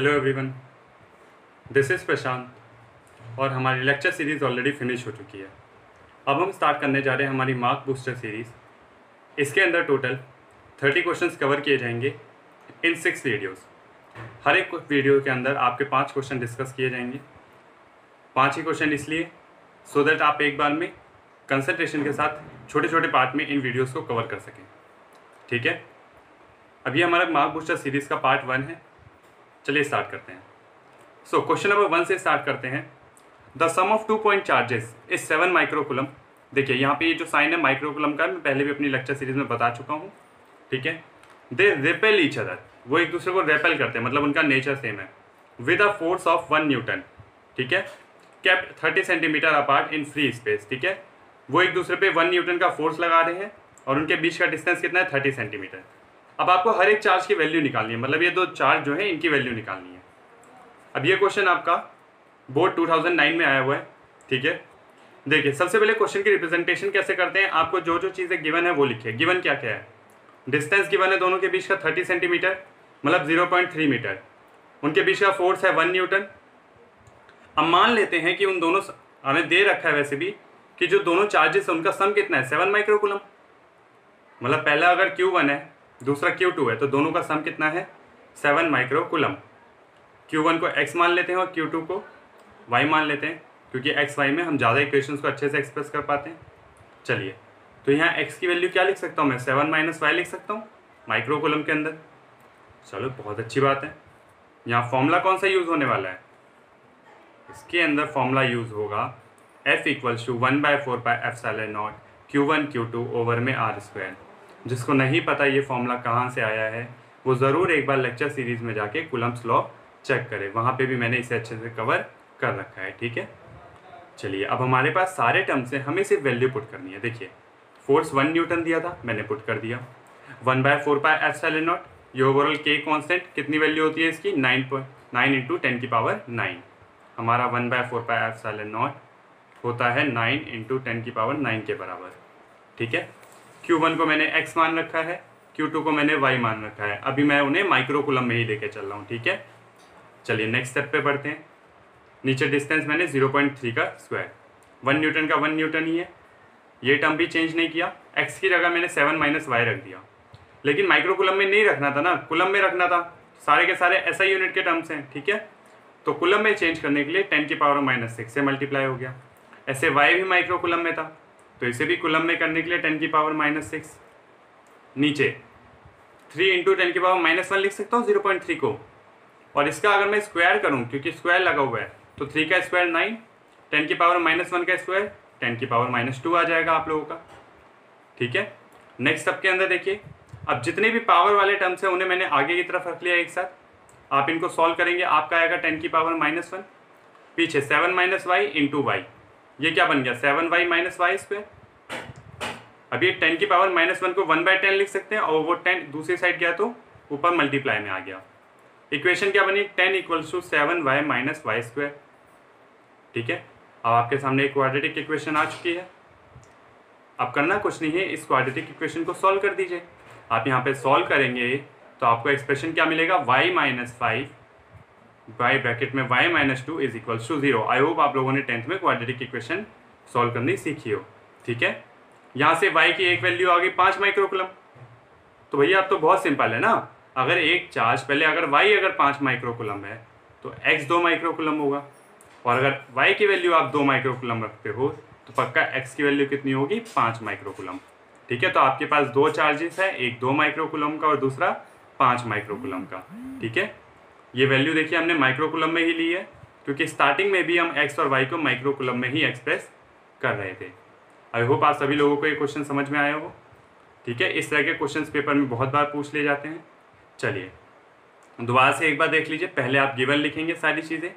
Hello everyone, this is प्रशांत और हमारी lecture series already finish हो चुकी है। अब हम स्टार्ट करने जा रहे हैं हमारी मार्क बूस्टर सीरीज़। इसके अंदर टोटल 30 क्वेश्चंस कवर किए जाएंगे इन 6 वीडियोस। हर एक वीडियो के अंदर आपके 5 क्वेश्चन डिस्कस किए जाएंगे। 5 ही क्वेश्चन इसलिए सो दैट आप एक बार में कंसंट्रेशन के साथ छोटे छोटे पार्ट में इन वीडियोज़ को कवर कर सकें। ठीक है, अभी हमारा मार्क बूस्टर सीरीज़ का पार्ट 1 है। चलिए स्टार्ट करते हैं। सो क्वेश्चन नंबर 1 से स्टार्ट करते हैं। The sum of 2 point charges is 7 microcoulomb. देखिए यहाँ पे ये जो साइन है माइक्रोकुलम का, मैं पहले भी अपनी लेक्चर सीरीज में बता चुका हूँ। ठीक है, दे रिपेल ईच अदर, वो एक दूसरे को रेपेल करते हैं, मतलब उनका नेचर सेम है। With a force of 1 Newton. ठीक है, kept 30 centimetre apart in free space. ठीक है, वो एक दूसरे पे 1 न्यूटन का फोर्स लगा रहे हैं और उनके बीच का डिस्टेंस कितना है, 30 सेंटीमीटर। अब आपको हर एक चार्ज की वैल्यू निकालनी है, मतलब ये दो चार्ज जो है इनकी वैल्यू निकालनी है। अब ये क्वेश्चन आपका बोर्ड 2009 में आया हुआ है। ठीक है, देखिए सबसे पहले क्वेश्चन की रिप्रेजेंटेशन कैसे करते हैं। आपको जो जो चीज़ें गिवन है वो लिखिए। गिवन क्या क्या है, डिस्टेंस गिवन है दोनों के बीच का 30 सेंटीमीटर, मतलब 0.3 मीटर। उनके बीच का फोर्स है 1 न्यूटन। अब मान लेते हैं कि उन दोनों, हमें दे रखा है वैसे भी कि जो दोनों चार्जेस है उनका सम कितना है, 7 माइक्रोकुलम। मतलब पहला अगर Q1 है दूसरा Q2 है तो दोनों का सम कितना है, 7 माइक्रोकुलम। Q1 को x मान लेते हैं और Q2 को y मान लेते हैं, क्योंकि x y में हम ज़्यादा इक्वेशंस को अच्छे से एक्सप्रेस कर पाते हैं। चलिए, तो यहाँ x की वैल्यू क्या लिख सकता हूँ मैं, 7 माइनस y लिख सकता हूँ माइक्रोकुलम के अंदर। चलो बहुत अच्छी बात है। यहाँ फॉर्मूला कौन सा यूज़ होने वाला है, इसके अंदर फॉर्मूला यूज़ होगा F = 1/4πε0 Q1 Q2 ओवर में r²। जिसको नहीं पता ये फॉर्मूला कहाँ से आया है वो ज़रूर एक बार लेक्चर सीरीज़ में जाके कूलम्स लॉ चेक करें, वहाँ पे भी मैंने इसे अच्छे से कवर कर रखा है। ठीक है, चलिए अब हमारे पास सारे टर्म्स हैं, हमें सिर्फ वैल्यू पुट करनी है। देखिए फोर्स 1 न्यूटन दिया था, मैंने पुट कर दिया। 1/4πε0, ये ओवरऑल के कांस्टेंट, कितनी वैल्यू होती है इसकी, 9 × 10⁹ हमारा 1/4πε0 होता है 9 × 10⁹ के बराबर। ठीक है, Q1 को मैंने x मान रखा है, Q2 को मैंने y मान रखा है। अभी मैं उन्हें माइक्रोकुलम में ही लेके चल रहा हूँ। ठीक है, चलिए नेक्स्ट स्टेप पे बढ़ते हैं। नीचे डिस्टेंस मैंने 0.3 का स्क्वायर, 1 न्यूटन का 1 न्यूटन ही है, ये टर्म भी चेंज नहीं किया। x की जगह मैंने 7 माइनस y रख दिया, लेकिन माइक्रोकुलम में नहीं रखना था ना, कुलम में रखना था। सारे के सारे SI यूनिट के टर्म्स हैं। ठीक है, तो कुलम में चेंज करने के लिए 10⁻⁻6 से मल्टीप्लाई हो गया। ऐसे y भी माइक्रोकुलम में था तो इसे भी कुलम में करने के लिए 10⁻⁻6। नीचे 3 × 10⁻⁻1 लिख सकता हूँ 0.3 को, और इसका अगर मैं स्क्वायर करूँ, क्योंकि स्क्वायर लगा हुआ है, तो 3 का स्क्वायर 9, 10⁻⁻1 का स्क्वायर 10⁻2 आ जाएगा आप लोगों का। ठीक है, नेक्स्ट स्टेप के अंदर देखिए, अब जितने भी पावर वाले टर्म्स हैं उन्हें मैंने आगे की तरफ रख लिया एक साथ। आप इनको सॉल्व करेंगे, आपका आएगा 10⁻⁻1, पीछे 7 माइनस y इंटू वाई, ये क्या बन गया, 7y - y²। अब ये 10⁻⁻1 को 1/10 लिख सकते हैं, और वो 10 दूसरी साइड गया तो ऊपर मल्टीप्लाई में आ गया। इक्वेशन क्या बनी, 10 = 7y - y²। ठीक है, अब आपके सामने एक क्वाड्रेटिक इक्वेशन आ चुकी है। अब करना कुछ नहीं है, इस क्वाड्रेटिक इक्वेशन को सॉल्व कर दीजिए। आप यहाँ पे सॉल्व करेंगे तो आपको एक्सप्रेशन क्या मिलेगा, y - 5 y ब्रैकेट में y - 2 = 0। आई होप आप लोगों ने 10th में क्वाड्रेटिक इक्वेशन सॉल्व करनी सीखी हो। ठीक है, यहाँ से y की एक वैल्यू आ गई 5 माइक्रोकुलम। तो भैया अब तो बहुत सिंपल है ना, अगर एक चार्ज पहले अगर y अगर 5 माइक्रोकुलम है तो x 2 माइक्रोकुलम होगा, और अगर y की वैल्यू आप 2 माइक्रोकुलम रखते हो तो पक्का x की वैल्यू कितनी होगी, 5 माइक्रोकुलम। ठीक है, तो आपके पास 2 चार्जेस है, एक 2 माइक्रोकुलम का और दूसरा 5 माइक्रोकुलम का। ठीक है, ये वैल्यू देखिए हमने माइक्रोकुलम में ही ली है, क्योंकि स्टार्टिंग में भी हम x और y को माइक्रोकुलम में ही एक्सप्रेस कर रहे थे। आई होप आप सभी लोगों को ये क्वेश्चन समझ में आया हो। ठीक है, इस तरह के क्वेश्चंस पेपर में बहुत बार पूछ लिए जाते हैं। चलिए दोबारा से एक बार देख लीजिए। पहले आप गिवन लिखेंगे सारी चीज़ें,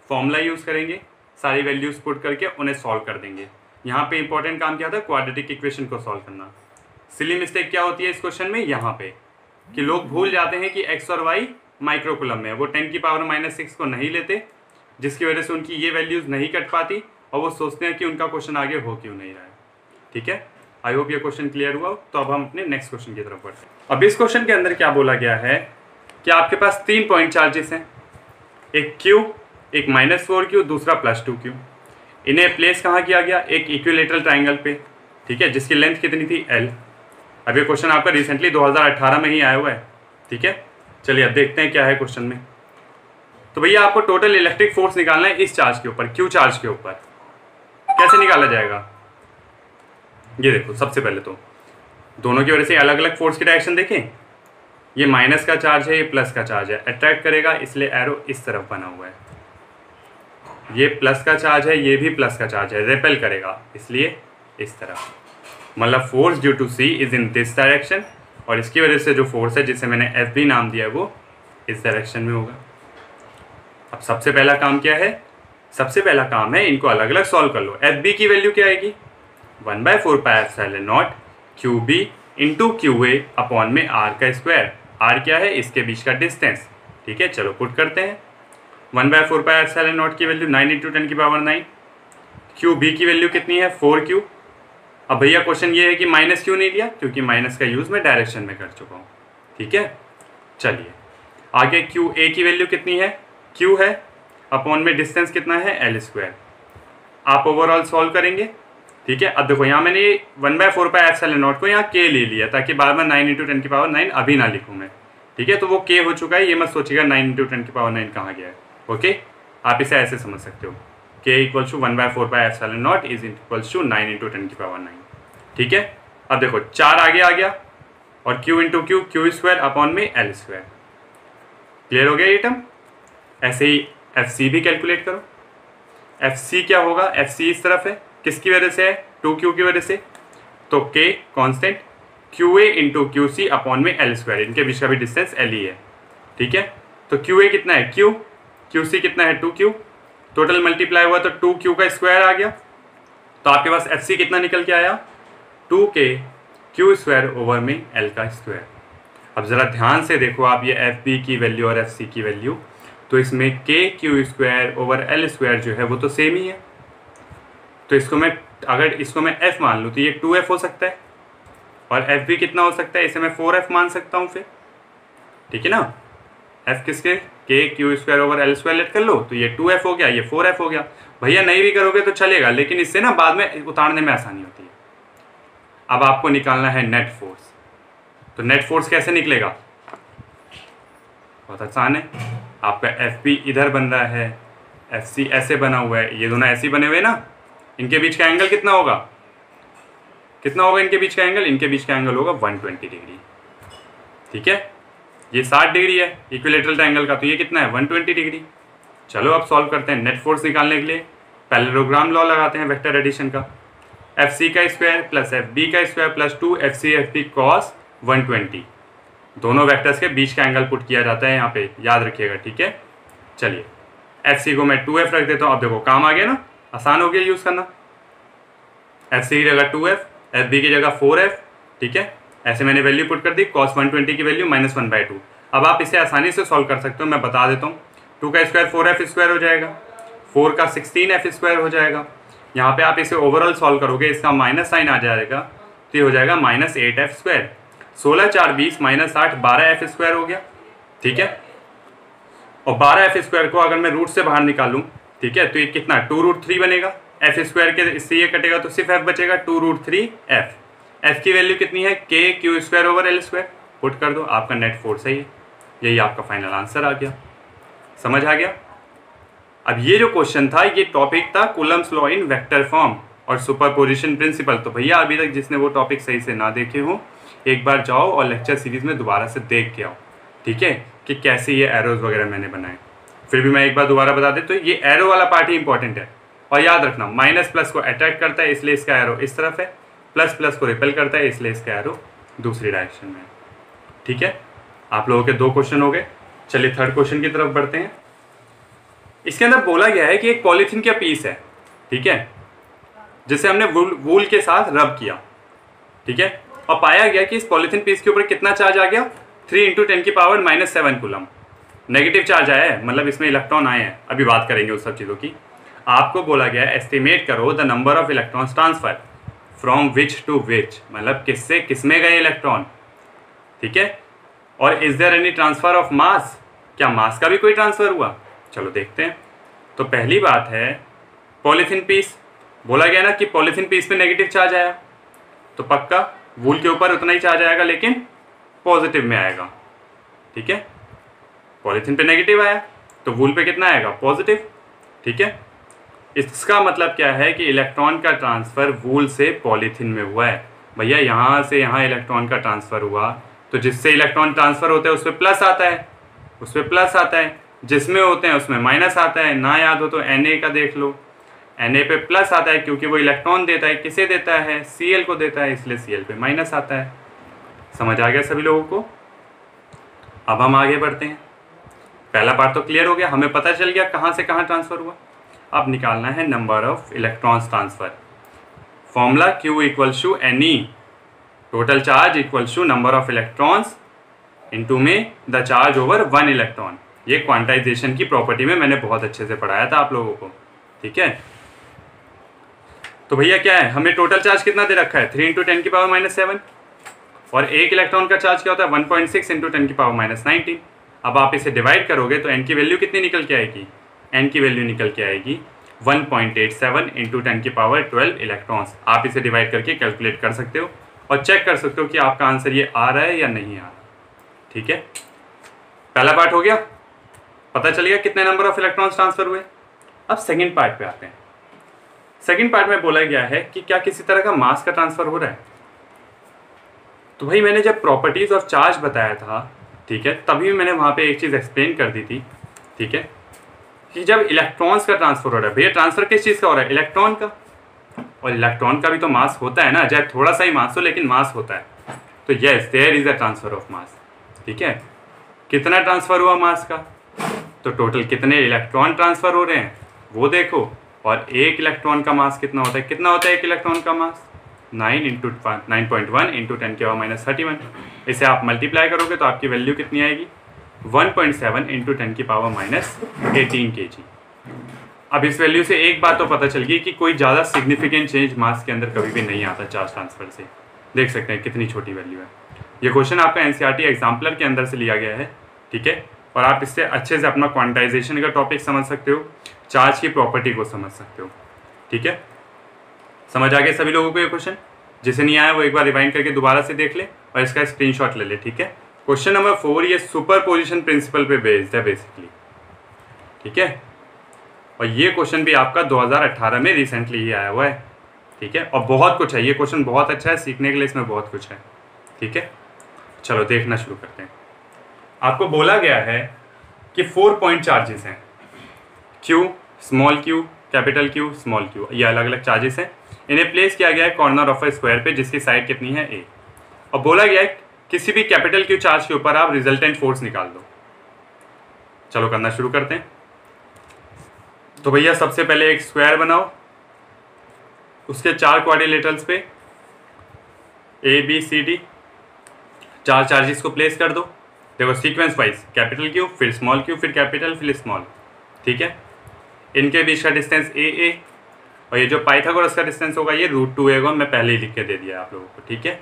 फॉर्मूला यूज़ करेंगे, सारी वैल्यूज़ पुट करके उन्हें सॉल्व कर देंगे। यहाँ पे इंपॉर्टेंट काम क्या था, क्वाड्रेटिक इक्वेशन को सॉल्व करना। सिली मिस्टेक क्या होती है इस क्वेश्चन में, यहाँ पे कि लोग भूल जाते हैं कि x और y माइक्रोकुलम में, वो 10⁻⁻6 को नहीं लेते, जिसकी वजह से उनकी ये वैल्यूज़ नहीं कट पाती और वो सोचते हैं कि उनका क्वेश्चन आगे हो क्यों नहीं रहा है। ठीक है, आई होप ये क्वेश्चन क्लियर हुआ। तो अब हम अपने नेक्स्ट क्वेश्चन की तरफ बढ़ते हैं। अब इस क्वेश्चन के अंदर क्या बोला गया है कि आपके पास 3 पॉइंट चार्जेस हैं। एक Q, एक -4Q, दूसरा +2Q। इन्हें प्लेस कहाँ किया गया? एक इक्विलेटरल ट्राइंगल पे, ठीक है, जिसकी लेंथ कितनी थी? L। अब ये क्वेश्चन आपका रिसेंटली 2018 में ही आया हुआ है, ठीक है। चलिए अब देखते हैं क्या है क्वेश्चन में। तो भैया आपको टोटल इलेक्ट्रिक फोर्स निकालना है इस चार्ज के ऊपर, Q चार्ज के ऊपर। कैसे निकाला जाएगा? ये देखो, सबसे पहले तो दोनों की वजह से अलग अलग फोर्स की डायरेक्शन देखें। ये माइनस का चार्ज है, ये प्लस का चार्ज है, अट्रैक्ट करेगा इसलिए एरो इस तरफ बना हुआ है। ये प्लस का चार्ज है, ये भी प्लस का चार्ज है, रिपेल करेगा इसलिए इस तरफ। मतलब force due to C is in this direction, और इसकी वजह से जो फोर्स है जिसे मैंने एफ बी नाम दिया है वो इस डायरेक्शन में होगा। अब सबसे पहला काम क्या है? सबसे पहला काम है इनको अलग अलग सॉल्व कर लो। एफ बी की वैल्यू क्या आएगी? 1/4πε0 Q B into Q A upon में आर का स्क्वायर। आर क्या है? इसके बीच का डिस्टेंस, ठीक है। चलो पुट करते हैं। 1/4πε0 की वैल्यू 9 × 10⁹। क्यू बी की वैल्यू कितनी है? 4Q। अब भैया क्वेश्चन ये है कि माइनस क्यों नहीं लिया? क्योंकि माइनस का यूज मैं डायरेक्शन में कर चुका हूँ, ठीक है। चलिए आगे क्यू ए की वैल्यू कितनी है? Q है, अपॉन में डिस्टेंस कितना है? L²। आप ओवरऑल सॉल्व करेंगे, ठीक है। अब देखो यहाँ मैंने 1/4πε0 को यहाँ K ले लिया ताकि बार बार 9 × 10⁹ अभी ना लिखूँ मैं, ठीक है। तो वो K हो चुका है, ये मत सोचिएगा 9 × 10⁹ कहाँ गया है। ओके, आप इसे ऐसे समझ सकते हो, K = 1/4πε0 इज इक्वल्स टू 9 × 10⁹, ठीक है। अब देखो 4 आगे आ गया और Q × Q, Q² अपॉन में L²। क्लियर हो गया ये टर्म। ऐसे ही FC भी कैलकुलेट करो। FC क्या होगा? FC इस तरफ है, किसकी वजह से है? 2Q की वजह से। तो K constant, QA × QC upon में L², इनके बीच का भी डिस्टेंस L ही है, ठीक है। तो QA कितना है? Q, QC कितना है? 2Q। टोटल मल्टीप्लाई हुआ तो 2Q का स्क्वायर आ गया। तो आपके पास FC कितना निकल के आया? 2K Q² ओवर में L का स्क्वायर। अब ज़रा ध्यान से देखो आप ये FB की वैल्यू और FC की वैल्यू, तो इसमें KQ² ओवर L² जो है वो तो सेम ही है। तो इसको मैं अगर इसको मैं F मान लूँ तो ये 2F हो सकता है, और FB कितना हो सकता है? इसे मैं 4F मान सकता हूँ फिर, ठीक है ना। F किसके? KQ² ओवर L² लेट कर लो तो ये 2F हो गया, ये 4F हो गया। भैया नहीं भी करोगे तो चलेगा, लेकिन इससे ना बाद में उतारने में आसानी होती है। अब आपको निकालना है नेट फोर्स। तो नेट फोर्स कैसे निकलेगा? बहुत आसान है। आपका FB इधर बन रहा है, FC ऐसे बना हुआ है, ये दोनों ऐसे बने हुए ना। इनके बीच का एंगल कितना होगा? कितना होगा इनके बीच का एंगल? इनके बीच का एंगल होगा 120 डिग्री, ठीक है। ये 60 डिग्री है इक्विलेटरल ट्रायंगल का, तो ये कितना है? 120 डिग्री। चलो अब सॉल्व करते हैं। नेट फोर्स निकालने के लिए पैरेललोग्राम लॉ लगाते हैं वेक्टर एडिशन का। FC का स्क्वायर प्लस FB का square plus 2FC FB cos 120, दोनों वेक्टर्स के बीच का एंगल पुट किया जाता है यहाँ पे, याद रखिएगा, ठीक है। चलिए FC को मैं 2F रख देता हूँ। अब देखो काम आ गया ना, आसान हो गया यूज़ करना। FC की जगह 2F, FB की जगह 4F, ठीक है। ऐसे मैंने वैल्यू पुट कर दी। cos 120 की वैल्यू -1/2। अब आप इसे आसानी से सॉल्व कर सकते हो, मैं बता देता हूँ। 2 का स्क्वायर 4F² हो जाएगा, 4 का 16F² हो जाएगा। यहाँ पे आप इसे ओवरऑल सॉल्व करोगे, इसका माइनस साइन आ जाएगा तो ये हो जाएगा -8F²। 16 4 20 -8 12F² हो गया, ठीक है। और 12F² को अगर मैं रूट से बाहर निकालूं, ठीक है, तो ये कितना? 2√3 बनेगा। F² के इससे ये कटेगा तो सिर्फ F बचेगा, 2√3F। F की वैल्यू कितनी है? KQ² over L²। पुट कर दो, आपका नेट फोर्स है ये। यही आपका फाइनल आंसर आ गया। समझ आ गया? अब ये जो क्वेश्चन था ये टॉपिक था Coulomb's law in vector form और सुपरपोजिशन प्रिंसिपल। तो भैया अभी तक जिसने वो टॉपिक सही से ना देखे हो, एक बार जाओ और लेक्चर सीरीज में दोबारा से देख के आओ, ठीक है, कि कैसे ये एरोज वगैरह मैंने बनाए। फिर भी मैं एक बार दोबारा बता दें तो ये एरो वाला पार्ट ही इंपॉर्टेंट है। और याद रखना, माइनस प्लस को अट्रैक्ट करता है इसलिए इसका एरो इस तरफ है, प्लस प्लस को रिपेल करता है इसलिए इसका एरो दूसरी डायरेक्शन में है, ठीक है। आप लोगों के 2 क्वेश्चन हो गए। चलिए थर्ड क्वेश्चन की तरफ बढ़ते हैं। इसके अंदर बोला गया है कि एक पॉलीथीन का पीस है, ठीक है, जिसे हमने वूल के साथ रब किया, ठीक है, और पाया गया कि इस पॉलीथीन पीस के ऊपर कितना चार्ज आ गया? 3 × 10⁻⁷ कूलम नेगेटिव चार्ज आया है, मतलब इसमें इलेक्ट्रॉन आए हैं। अभी बात करेंगे उस सब चीज़ों की। आपको बोला गया है एस्टिमेट करो the number of electrons transfer from which to which, मतलब किससे किसमें गए इलेक्ट्रॉन, ठीक है। और is there any transfer of mass, क्या मास का भी कोई ट्रांसफर हुआ? चलो देखते हैं। तो पहली बात है पॉलीथीन पीस, बोला गया ना कि पॉलीथीन पीस पे नेगेटिव चार्ज आया, तो पक्का वूल के ऊपर उतना ही चार्ज आएगा लेकिन पॉजिटिव में आएगा। ठीक है, पॉलीथीन पे नेगेटिव आया तो वूल पे कितना आएगा, पॉजिटिव। ठीक है, इसका मतलब क्या है कि इलेक्ट्रॉन का ट्रांसफर वूल से पॉलीथीन में हुआ है। भैया यहाँ से यहाँ इलेक्ट्रॉन का ट्रांसफर हुआ तो जिससे इलेक्ट्रॉन ट्रांसफर होता है उस पर प्लस आता है, उस पर प्लस आता है, जिसमें होते हैं उसमें माइनस आता है। ना याद हो तो Na का देख लो, Na पे प्लस आता है क्योंकि वो इलेक्ट्रॉन देता है, किसे देता है, Cl को देता है, इसलिए Cl पे माइनस आता है। समझ आ गया सभी लोगों को? अब हम आगे बढ़ते हैं। पहला पार्ट तो क्लियर हो गया, हमें पता चल गया कहाँ से कहाँ ट्रांसफर हुआ। अब निकालना है number of electrons transfer. Formula Q equals to Ne, total charge equals to number of electrons into में द चार्ज ओवर 1 इलेक्ट्रॉन। ये क्वांटाइजेशन की प्रॉपर्टी में मैंने बहुत अच्छे से पढ़ाया था आप लोगों को। ठीक है, तो भैया क्या है, हमें टोटल चार्ज कितना दे रखा है, 3 इंटू 10 की पावर -7, और एक इलेक्ट्रॉन का चार्ज क्या होता है, 1.6 इंटू 10 की पावर -19। अब आप इसे डिवाइड करोगे तो n की वैल्यू कितनी निकल के आएगी, n की वैल्यू निकल के आएगी 1.87 इंटू 10 की पावर 12 इलेक्ट्रॉन्स। आप इसे डिवाइड करके कैलकुलेट कर सकते हो और चेक कर सकते हो कि आपका आंसर ये आ रहा है या नहीं आ रहा। ठीक है, पहला पार्ट हो गया, पता चल गया कितने नंबर ऑफ इलेक्ट्रॉन्स ट्रांसफर हुए। अब सेकंड पार्ट पे आते हैं। सेकंड पार्ट में बोला गया है कि क्या किसी तरह का मास का ट्रांसफर हो रहा है। तो भाई मैंने जब प्रॉपर्टीज ऑफ चार्ज बताया था, ठीक है, तभी मैंने वहां पे एक चीज एक्सप्लेन कर दी थी। ठीक है, कि जब इलेक्ट्रॉन्स का ट्रांसफर हो रहा है, भैया ट्रांसफर किस चीज का हो रहा है, इलेक्ट्रॉन का, और इलेक्ट्रॉन का भी तो मास होता है ना, चाहे थोड़ा सा ही मास हो लेकिन मास होता है। तो yes, there is a transfer of mass. ठीक है, कितना ट्रांसफर हुआ मास का, तो टोटल कितने इलेक्ट्रॉन ट्रांसफर हो रहे हैं वो देखो, और एक इलेक्ट्रॉन का मास कितना होता है, कितना होता है एक इलेक्ट्रॉन का मास, 9 इंटू 9.1 इंटू 10 की पावर -31। इसे आप मल्टीप्लाई करोगे तो आपकी वैल्यू कितनी आएगी, 1.7 इंटू 10 की पावर -18 kg। अब इस वैल्यू से एक बात तो पता चल गई कि कोई ज़्यादा सिग्निफिकेंट चेंज मास के अंदर कभी भी नहीं आता चार्ज ट्रांसफर से। देख सकते हैं कितनी छोटी वैल्यू है। ये क्वेश्चन आपका NCERT एग्जाम्पलर के अंदर से लिया गया है। ठीक है, और आप इससे अच्छे से अपना क्वांटाइजेशन का टॉपिक समझ सकते हो, चार्ज की प्रॉपर्टी को समझ सकते हो। ठीक है, समझ आ गया सभी लोगों को ये क्वेश्चन? जिसे नहीं आया वो एक बार रिवाइंड करके दोबारा से देख ले और इसका स्क्रीनशॉट ले ले। ठीक है, क्वेश्चन नंबर 4 ये सुपरपोजिशन प्रिंसिपल पे बेस्ड है बेसिकली। ठीक है, और ये क्वेश्चन भी आपका 2018 में रिसेंटली ही आया हुआ है। ठीक है, और बहुत कुछ है, ये क्वेश्चन बहुत अच्छा है, सीखने के लिए इसमें बहुत कुछ है। ठीक है, चलो देखना शुरू करते हैं। आपको बोला गया है कि 4 पॉइंट चार्जेस हैं, Q, small q, capital Q, small q, ये अलग अलग चार्जेस हैं। इन्हें प्लेस किया गया है कॉर्नर ऑफ अ स्क्वायर पे जिसकी साइड कितनी है a, और बोला गया है किसी भी कैपिटल Q चार्ज के ऊपर आप रिजल्टेंट फोर्स निकाल दो। चलो करना शुरू करते हैं। तो भैया सबसे पहले एक स्क्वायर बनाओ, उसके 4 क्वाड्रिलेटरल्स पे A B C D 4 charges को प्लेस कर दो। देखो सीक्वेंस वाइज, कैपिटल Q, फिर स्मॉल q, फिर कैपिटल, फिर स्मॉल। ठीक है, इनके बीच का डिस्टेंस a, और ये जो पाइथागोरस का डिस्टेंस होगा ये √2 होगा। मैं पहले ही लिख के दे दिया आप लोगों को। ठीक है,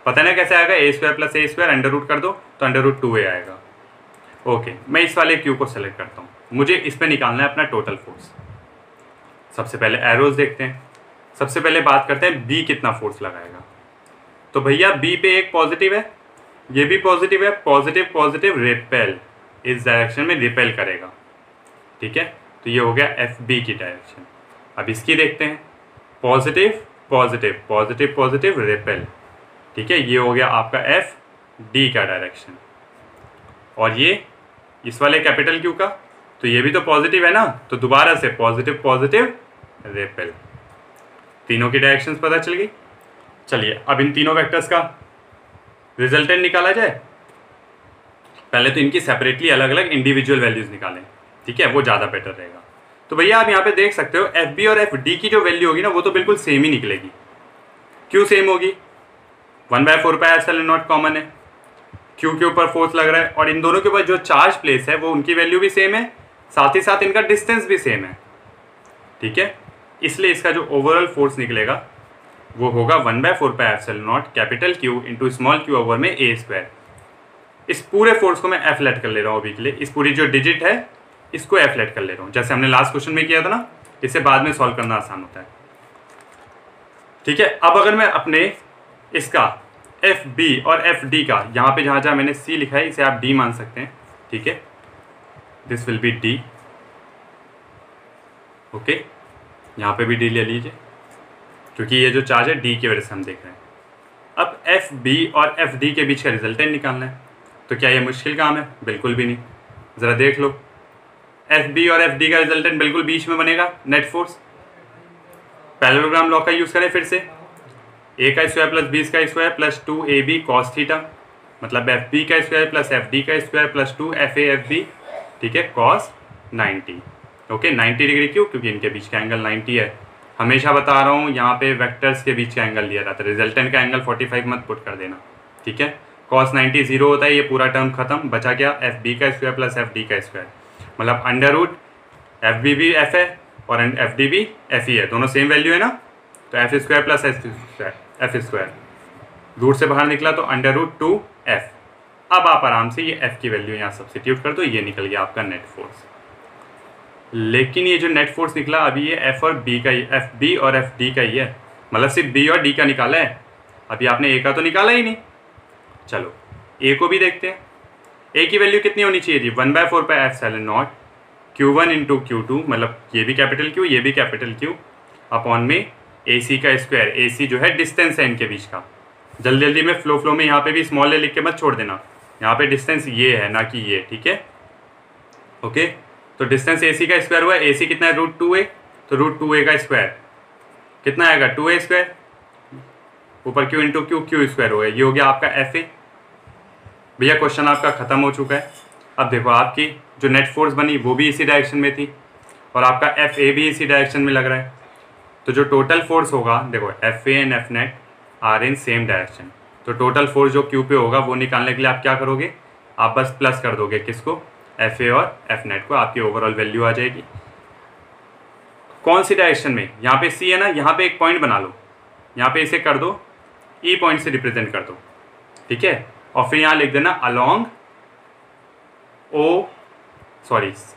पता नहीं कैसे आएगा, a² + a² अंडर रूट कर दो तो √2a आएगा। ओके, मैं इस वाले Q को सेलेक्ट करता हूँ, मुझे इस पर निकालना है अपना टोटल फोर्स। सबसे पहले एरोज देखते हैं। सबसे पहले बात करते हैं B कितना फोर्स लगाएगा। तो भैया B पे एक पॉजिटिव है, ये भी पॉजिटिव है, पॉजिटिव पॉजिटिव रिपेल, इस डायरेक्शन में रिपेल करेगा। ठीक है, तो ये हो गया FB की डायरेक्शन। अब इसकी देखते हैं, positive positive positive positive repel. ठीक है, ये हो गया आपका FD का डायरेक्शन। और ये इस वाले कैपिटल Q का, तो ये भी तो पॉजिटिव है ना, तो दोबारा से पॉजिटिव पॉजिटिव रिपेल। तीनों की डायरेक्शंस पता चल गई। चलिए अब इन तीनों वेक्टर्स का रिजल्टेंट निकाला जाए। पहले तो इनकी सेपरेटली अलग अलग इंडिविजुअल वैल्यूज निकालें। ठीक है, वो ज़्यादा बेटर रहेगा। तो भैया आप यहाँ पे देख सकते हो FB और FD की जो वैल्यू होगी ना वो तो बिल्कुल सेम ही निकलेगी। क्यों सेम होगी, 1/4πε0 कॉमन है, Q के ऊपर फोर्स लग रहा है और इन दोनों के ऊपर जो चार्ज प्लेस है वो उनकी वैल्यू भी सेम है, साथ ही साथ इनका डिस्टेंस भी सेम है। ठीक है, इसलिए इसका जो ओवरऑल फोर्स निकलेगा वो होगा 1/4πε0 capital Q into small q over में a²। इस पूरे फोर्स को मैं F लेट कर ले रहा हूँ अभी के लिए। इस पूरी जो डिजिट है इसको एफ लेट कर ले रहा हूँ, जैसे हमने लास्ट क्वेश्चन में किया था ना, इसे बाद में सॉल्व करना आसान होता है। ठीक है, अब अगर मैं अपने इसका एफ बी और एफ डी का, यहाँ पे जहाँ जहाँ मैंने सी लिखा है इसे आप डी मान सकते हैं। ठीक है, this will be D. Okay, यहाँ पे भी डी ले लीजिए क्योंकि ये जो चार्ज है डी की वजह से हम देख रहे हैं। अब एफ बी और एफ डी के बीच का रिजल्टेंट निकालना है, तो क्या ये मुश्किल काम है? बिल्कुल भी नहीं। ज़रा देख लो, एफ बी और एफ डी का रिजल्टेंट बिल्कुल बीच में बनेगा, नेट फोर्स। पैरेललोग्राम लॉ का यूज़ करें फिर से, ए का स्क्वायर प्लस बी का square plus 2ab cos theta, मतलब एफ बी का स्क्वायर प्लस एफ डी का स्क्वायर प्लस 2FA/FB, ठीक है, कॉस 90। ओके, 90 डिग्री क्यों? क्योंकि इनके बीच का एंगल 90 है। हमेशा बता रहा हूँ यहाँ पे वेक्टर्स के बीच का एंगल लिया जाता है, रिजल्टेंट का एंगल 45 मत पुट कर देना। ठीक है, कॉस 90 0 होता है, ये पूरा टर्म खत्म, बचा क्या? एफ बी का स्क्वायर प्लस एफ डी का स्क्वायर, मतलब अंडर रूट एफ बी भी एफ है और एफ डी भी एफ ही है, दोनों सेम वैल्यू है ना, तो F square plus F square, root से बाहर निकला तो अंडर रूट 2f। अब आप आराम से ये f की वैल्यू यहाँ सब्स्टिट्यूट कर दो, ये निकल गया आपका नेट फोर्स। लेकिन ये जो नेट फोर्स निकला अभी ये f और b का ही, एफ बी और एफ डी का ही है, मतलब सिर्फ b और d का निकाला है, अभी आपने a का तो निकाला ही नहीं। चलो a को भी देखते हैं। a की वैल्यू कितनी होनी चाहिए थी? 1/4πε0 Q1 इंटू Q2, मतलब ये भी कैपिटल Q ये भी कैपिटल Q, अपॉन में AC का स्क्वायर। AC जो है डिस्टेंस है इनके बीच का। जल्दी जल्दी में फ्लो में यहाँ पे भी स्मॉल ए लिख के मत छोड़ देना, यहाँ पे डिस्टेंस ये है ना कि ये। ठीक है, ओके, तो डिस्टेंस AC का स्क्वायर हुआ है, AC कितना है? √2a, तो √2a का स्क्वायर कितना आएगा? 2a स्क्वायर, ऊपर Q इंटू Q स्क्वायर हो गया, ये हो गया आपका FA। भैया क्वेश्चन आपका खत्म हो चुका है। अब देखो आपकी जो नेट फोर्स बनी वो भी इसी डायरेक्शन में थी और आपका FA भी इसी डायरेक्शन में लग रहा है, तो जो टोटल फोर्स होगा, देखो FA and F net are in same direction, तो टोटल फोर्स जो Q पे होगा वो निकालने के लिए आप क्या करोगे? आप बस प्लस कर दोगे किसको? FA और F नेट को, आपकी ओवरऑल वैल्यू आ जाएगी। कौन सी डायरेक्शन में? यहाँ पे C है ना, यहाँ पे एक पॉइंट बना लो, यहाँ पे इसे कर दो E पॉइंट से रिप्रेजेंट कर दो। ठीक है, और फिर यहाँ लिख देना अलोंग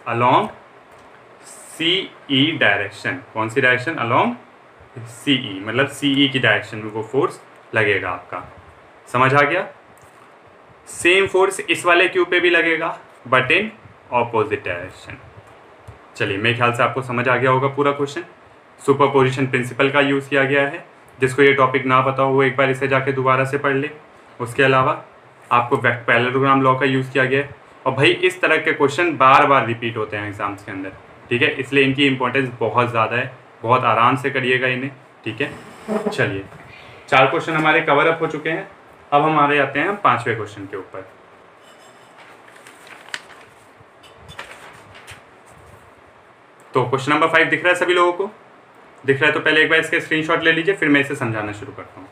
अलोंग CE डायरेक्शन। कौन सी डायरेक्शन? अलोंग CE, मतलब CE की डायरेक्शन में वो फोर्स लगेगा आपका। समझ आ गया? सेम फोर्स इस वाले क्यू पे भी लगेगा बट इन ऑपोजिट डायरेक्शन। चलिए, मेरे ख्याल से आपको समझ आ गया होगा पूरा क्वेश्चन। सुपरपोजिशन प्रिंसिपल का यूज़ किया गया है, जिसको ये टॉपिक ना पता हो वो एक बार इसे जाके दोबारा से पढ़ ले। उसके अलावा आपको पैरेललोग्राम लॉ का यूज़ किया गया है, और भाई इस तरह के क्वेश्चन बार बार रिपीट होते हैं एग्जाम्स के अंदर। ठीक है, इसलिए इनकी इंपॉर्टेंस बहुत ज़्यादा है, बहुत आराम से करिएगा इन्हें। ठीक है, चलिए 4 क्वेश्चन हमारे कवर अप हो चुके हैं। अब हमारे आते हैं 5वें क्वेश्चन के ऊपर। तो क्वेश्चन नंबर 5 दिख रहा है सभी लोगों को? दिख रहा है तो पहले एक बार इसके स्क्रीनशॉट ले लीजिए, फिर मैं इसे समझाना शुरू करता हूँ।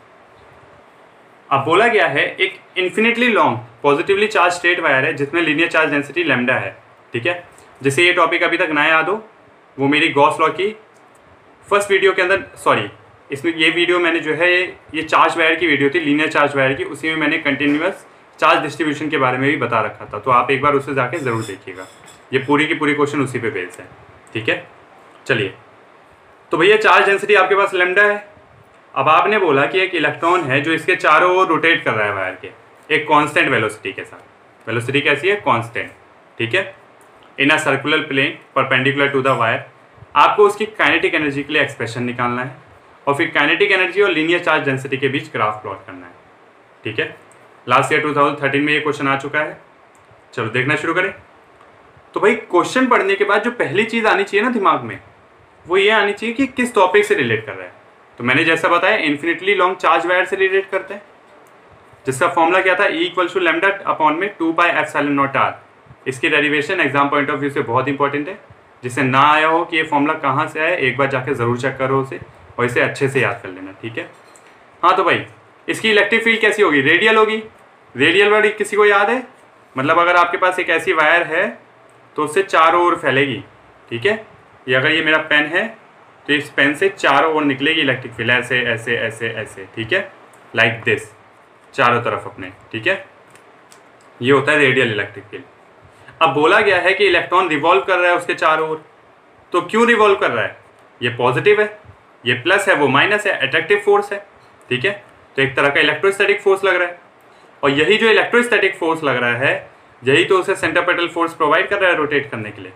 अब बोला गया है एक infinitely long positively charge straight wire है जिसमें लीनियर चार्ज डेंसिटी लैम्डा है। ठीक है, जिसे ये टॉपिक अभी तक ना याद हो वो मेरी गॉस लॉ की फर्स्ट वीडियो के अंदर, सॉरी इसमें ये वीडियो मैंने जो है ये चार्ज वायर की वीडियो थी, लीनियर चार्ज वायर की, उसी में मैंने कंटिन्यूअस चार्ज डिस्ट्रीब्यूशन के बारे में भी बता रखा था, तो आप एक बार उसे जाके ज़रूर देखिएगा। ये पूरी की पूरी क्वेश्चन उसी पे बेस्ड है। ठीक है, चलिए, तो भैया चार्ज डेंसिटी आपके पास लैम्डा है। अब आपने बोला कि एक इलेक्ट्रॉन है जो इसके चारों ओर रोटेट कर रहा है वायर के, एक कांस्टेंट वेलोसिटी के साथ। वेलोसिटी कैसी है? कांस्टेंट। ठीक है, in a circular plane perpendicular to the wire. आपको उसकी काइनेटिक एनर्जी के लिए एक्सप्रेशन निकालना है और फिर काइनेटिक एनर्जी और लीनियर चार्ज डेंसिटी के बीच ग्राफ प्लॉट करना है। ठीक है, लास्ट ईयर 2013 में ये क्वेश्चन आ चुका है। चलो देखना शुरू करें। तो भाई क्वेश्चन पढ़ने के बाद जो पहली चीज़ आनी चाहिए ना दिमाग में, वो ये आनी चाहिए कि किस टॉपिक से रिलेट कर रहा है। तो मैंने जैसा बताया इन्फिनिटली लॉन्ग चार्ज वायर से रिलेट करते हैं, जिसका फॉर्मूला क्या था? E = लैम्डा अपॉन में 2πε0r। इसकी derivation exam point of view से बहुत इंपॉर्टेंट है। जिसे ना आया हो कि ये फॉर्मूला कहाँ से आया, एक बार जाके ज़रूर चेक करो उसे और इसे अच्छे से याद कर लेना। ठीक है, हाँ तो भाई इसकी इलेक्ट्रिक फील्ड कैसी होगी? रेडियल होगी। रेडियल वाली किसी को याद है? मतलब अगर आपके पास एक ऐसी वायर है तो उससे चारों ओर फैलेगी। ठीक है, ये अगर ये मेरा पेन है तो इस पेन से चारों ओर निकलेगी इलेक्ट्रिक फील्ड, ऐसे ऐसे ऐसे ऐसे। ठीक है, लाइक दिस, चारों तरफ अपने। ठीक है, ये होता है रेडियल इलेक्ट्रिक फील्ड। अब बोला गया है कि इलेक्ट्रॉन रिवॉल्व कर रहा है उसके चारों ओर, तो क्यों रिवॉल्व कर रहा है? ये पॉजिटिव है, ये प्लस है, वो माइनस है, अट्रैक्टिव फोर्स है, ठीक है। तो एक तरह का इलेक्ट्रोस्टैटिक फोर्स लग रहा है, और यही जो इलेक्ट्रोस्टैटिक फोर्स लग रहा है यही तो उसे सेंट्रीपेटल फोर्स प्रोवाइड कर रहा है रोटेट करने के लिए।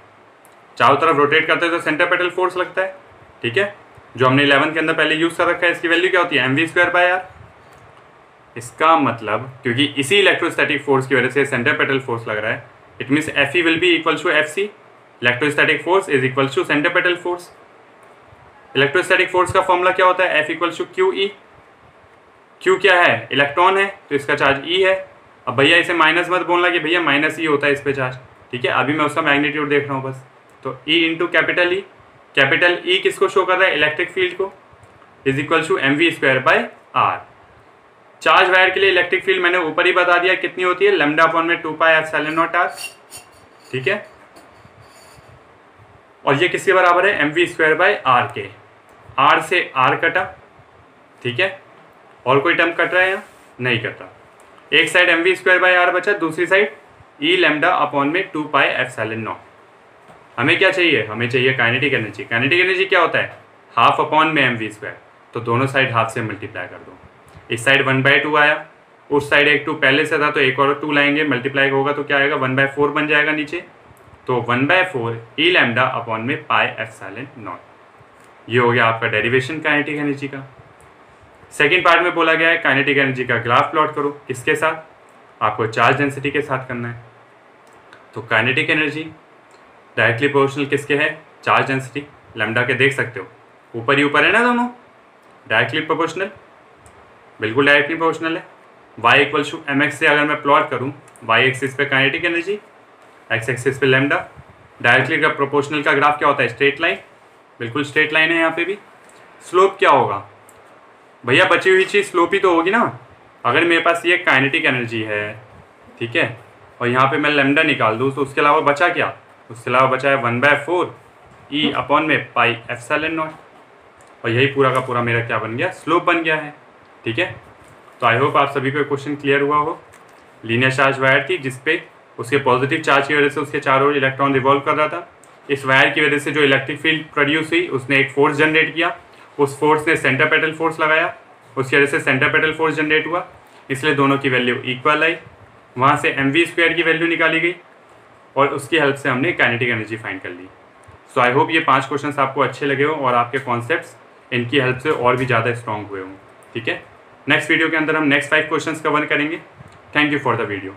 चारों तरफ रोटेट करते हैं तो सेंट्रीपेटल फोर्स लगता है, ठीक है, जो हमने 11 के अंदर पहले यूज कर रखा है। इसकी वैल्यू क्या होती है? mv²/r। इसका मतलब क्योंकि इसी इलेक्ट्रोस्टैटिक फोर्स की वजह से सेंट्रीपेटल फोर्स लग रहा है, it means Fe will be equal to Fc, electrostatic force is equal to centripetal force. Electrostatic force का फॉर्मूला क्या होता है? F equal to QE। Q क्या है? इलेक्ट्रॉन है, तो इसका चार्ज E है। अब भैया इसे माइनस मत बोलना कि भैया माइनस E होता है इस पे चार्ज, ठीक है, अभी मैं उसका मैग्नीट्यूड देख रहा हूँ बस। तो E into capital E, capital E किसको शो कर रहा है? इलेक्ट्रिक फील्ड को, is equal to mv²/r। Charge wire के लिए इलेक्ट्रिक फील्ड मैंने ऊपर ही बता दिया कितनी होती है, λ/2πε0r, ठीक है। और ये किसके बराबर है? mv²/r के। r से r कटा, ठीक है, और कोई टर्म कट रहा है यहाँ? नहीं कटा। एक साइड mv²/r बचा, दूसरी साइड E λ/2πε0। हमें क्या चाहिए? हमें चाहिए काइनेटिक एनर्जी। काइनेटिक एनर्जी क्या होता है? हाफ अपॉन में mv²। तो दोनों साइड हाफ से मल्टीप्लाई कर दो। इस साइड 1/2 आया, उस साइड एक 2 पहले से था तो एक और 2 लाएंगे, मल्टीप्लाई होगा तो क्या आएगा? 1/4 बन जाएगा नीचे। तो 1/4 E λ/πε0। ये हो गया आपका डेरिवेशन काइनेटिक एनर्जी का। सेकेंड पार्ट में बोला गया है काइनेटिक एनर्जी का ग्राफ प्लॉट करो। किसके साथ? आपको चार्ज डेंसिटी के साथ करना है। तो काइनेटिक एनर्जी डायरेक्टली प्रोपोर्शनल किसके है? Charge density. लैम्डा के देख सकते हो, ऊपर ही ऊपर है ना दोनों, डायरेक्टली प्रोपोर्शनल, बिल्कुल डायरेक्टली प्रोपोर्शनल है। y इक्वल टू mx से अगर मैं प्लॉट करूं, y एक्सिस पे काइनेटिक एनर्जी, x एक्सिस पे लैम्डा, डायरेक्टली का प्रोपोर्शनल का ग्राफ क्या होता है? स्ट्रेट लाइन, बिल्कुल स्ट्रेट लाइन है यहाँ पे भी। स्लोप क्या होगा? भैया बची हुई चीज़ स्लोप ही तो होगी ना। अगर मेरे पास ये काइनेटिक एनर्जी है, ठीक है, और यहाँ पे मैं लैम्डा निकाल दूँ तो उसके अलावा बचा क्या? उसके अलावा बचा है 1/4 E/πε0। और यही पूरा का पूरा मेरा क्या बन गया? स्लोप बन गया है, ठीक है। तो आई होप आप सभी को क्वेश्चन क्लियर हुआ हो। लीनियर चार्ज वायर थी जिसपे उसके पॉजिटिव चार्ज की वजह से उसके चारों ओर इलेक्ट्रॉन रिवॉल्व कर रहा था। इस वायर की वजह से जो इलेक्ट्रिक फील्ड प्रोड्यूस हुई उसने एक फोर्स जनरेट किया, उस फोर्स ने सेंट्रीपेटल फोर्स लगाया, उसकी वजह से सेंट्रीपेटल फोर्स जनरेट हुआ, इसलिए दोनों की वैल्यू इक्वल आई। वहाँ से mv² की वैल्यू निकाली गई और उसकी हेल्प से हमने काइनेटिक एनर्जी फाइंड कर ली। सो आई होप ये 5 क्वेश्चंस आपको अच्छे लगे हो और आपके कॉन्सेप्ट्स इनकी हेल्प से और भी ज़्यादा स्ट्रॉन्ग हुए हों, ठीक है। नेक्स्ट वीडियो के अंदर हम नेक्स्ट 5 क्वेश्चंस कवर करेंगे। Thank you for the video.